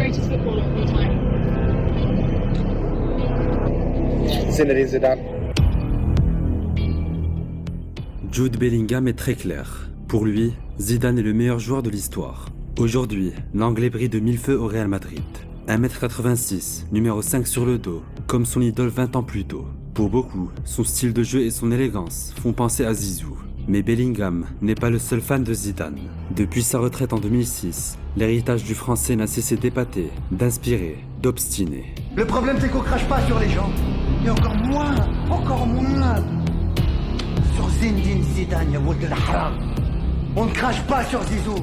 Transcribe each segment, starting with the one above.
greatest footballer of all time? Zinedine Zidane. Jude Bellingham est très clair. Pour lui, Zidane est le meilleur joueur de l'histoire. Aujourd'hui, l'Anglais brille de mille feux au Real Madrid. 1m86, numéro 5 sur le dos, comme son idole 20 ans plus tôt. Pour beaucoup, son style de jeu et son élégance font penser à Zizou. Mais Bellingham n'est pas le seul fan de Zidane. Depuis sa retraite en 2006, l'héritage du Français n'a cessé d'épater, d'inspirer, d'obstiner. Le problème c'est qu'on crache pas sur les gens. Et encore moins sur Zinedine Zidane, ya Walid al-Haram. On ne crache pas sur Zizou.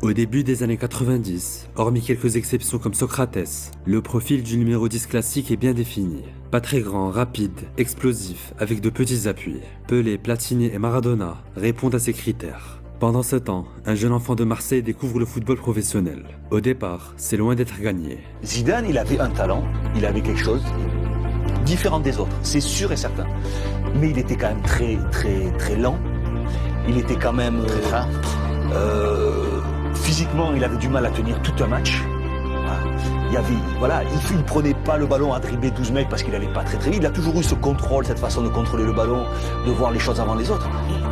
Au début des années 90, hormis quelques exceptions comme Socrates, le profil du numéro 10 classique est bien défini. Pas très grand, rapide, explosif, avec de petits appuis. Pelé, Platini et Maradona répondent à ces critères. Pendant ce temps, un jeune enfant de Marseille découvre le football professionnel. Au départ, c'est loin d'être gagné. Zidane, il avait un talent, il avait quelque chose différent des autres, c'est sûr et certain. Mais il était quand même très lent. Il était quand même... physiquement, il avait du mal à tenir tout un match. Il prenait pas le ballon à dribbler 12 mecs parce qu'il allait pas très vite. Il a toujours eu ce contrôle, cette façon de contrôler le ballon, de voir les choses avant les autres.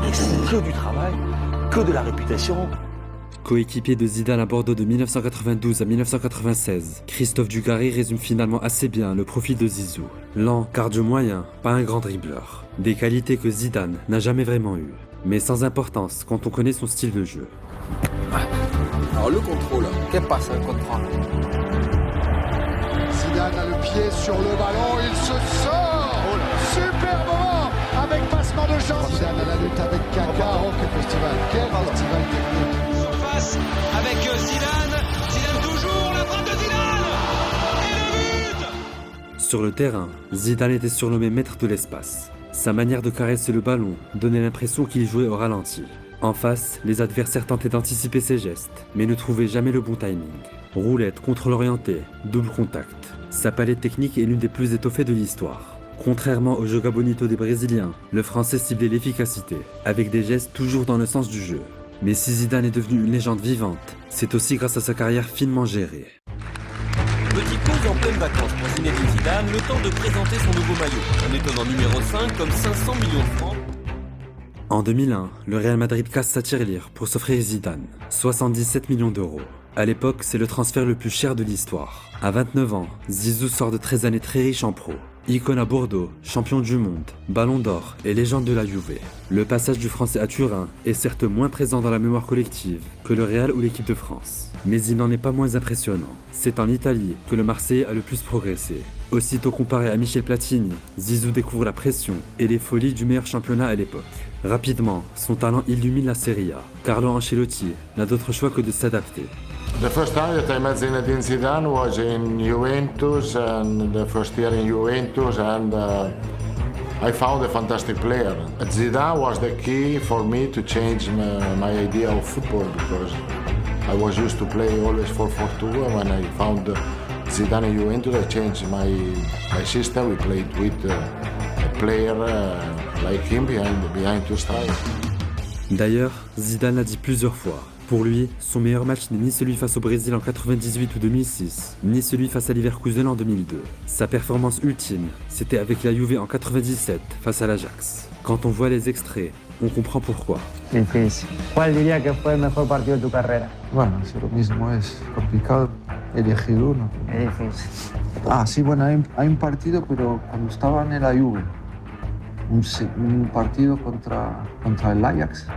Et c'est que du travail, que de la réputation. Coéquipier de Zidane à Bordeaux de 1992 à 1996, Christophe Dugarry résume finalement assez bien le profil de Zizou. Lent, cardio moyen, pas un grand dribbleur. Des qualités que Zidane n'a jamais vraiment eues, mais sans importance quand on connaît son style de jeu. Alors le contrôle, qu'est-ce qui passe le contrôle? Zidane a le pied sur le ballon, il se sort. Super moment avec passement de chance. Zidane a la lutte avec Kaka. Oh, quel festival technique. Surface avec Zidane toujours, la frappe de Zidane et le but. Sur le terrain, Zidane était surnommé maître de l'espace. Sa manière de caresser le ballon donnait l'impression qu'il jouait au ralenti. En face, les adversaires tentaient d'anticiper ses gestes, mais ne trouvaient jamais le bon timing. Roulette, contrôle orienté, double contact. Sa palette technique est l'une des plus étoffées de l'histoire. Contrairement au joga bonito des Brésiliens, le Français ciblait l'efficacité, avec des gestes toujours dans le sens du jeu. Mais si Zidane est devenu une légende vivante, c'est aussi grâce à sa carrière finement gérée. Petite pause en pleine vacances pour Zinedine Zidane, le temps de présenter son nouveau maillot. Un étonnant numéro 5 comme 500 millions de francs. En 2001, le Real Madrid casse sa tirelire pour s'offrir Zidane, 77 millions d'euros. À l'époque, c'est le transfert le plus cher de l'histoire. À 29 ans, Zizou sort de 13 années très riches en pro. Icône à Bordeaux, champion du monde, ballon d'or et légende de la Juve. Le passage du Français à Turin est certes moins présent dans la mémoire collective que le Real ou l'équipe de France. Mais il n'en est pas moins impressionnant. C'est en Italie que le Marseillais a le plus progressé. Aussitôt comparé à Michel Platini, Zizou découvre la pression et les folies du meilleur championnat à l'époque. Rapidement, son talent illumine la Serie A. Carlo Ancelotti n'a d'autre choix que de s'adapter. The first time that I met Zinedine Zidane was in Juventus, and the first year in Juventus, and I found a fantastic player. Zidane was the key for me to change my idea of football, because I was used to play always 4-4-2, and when I found Zidane in Juventus, I changed my system. We played with a player like him behind two strikers. D'ailleurs, Zidane l'a dit plusieurs fois. Pour lui, son meilleur match n'est ni celui face au Brésil en 98 ou 2006, ni celui face à Leverkusen en 2002. Sa performance ultime, c'était avec la Juve en 97 face à l'Ajax. Quand on voit les extraits, on comprend pourquoi. Difícil. ¿Cuál diría que fue el mejor partido de tu carrera? Bueno, si lo mismo es complicado elegir uno. Es difícil. Sí, bueno, hay un partido, pero cuando estaba en la Juve, un partido contra el Ajax.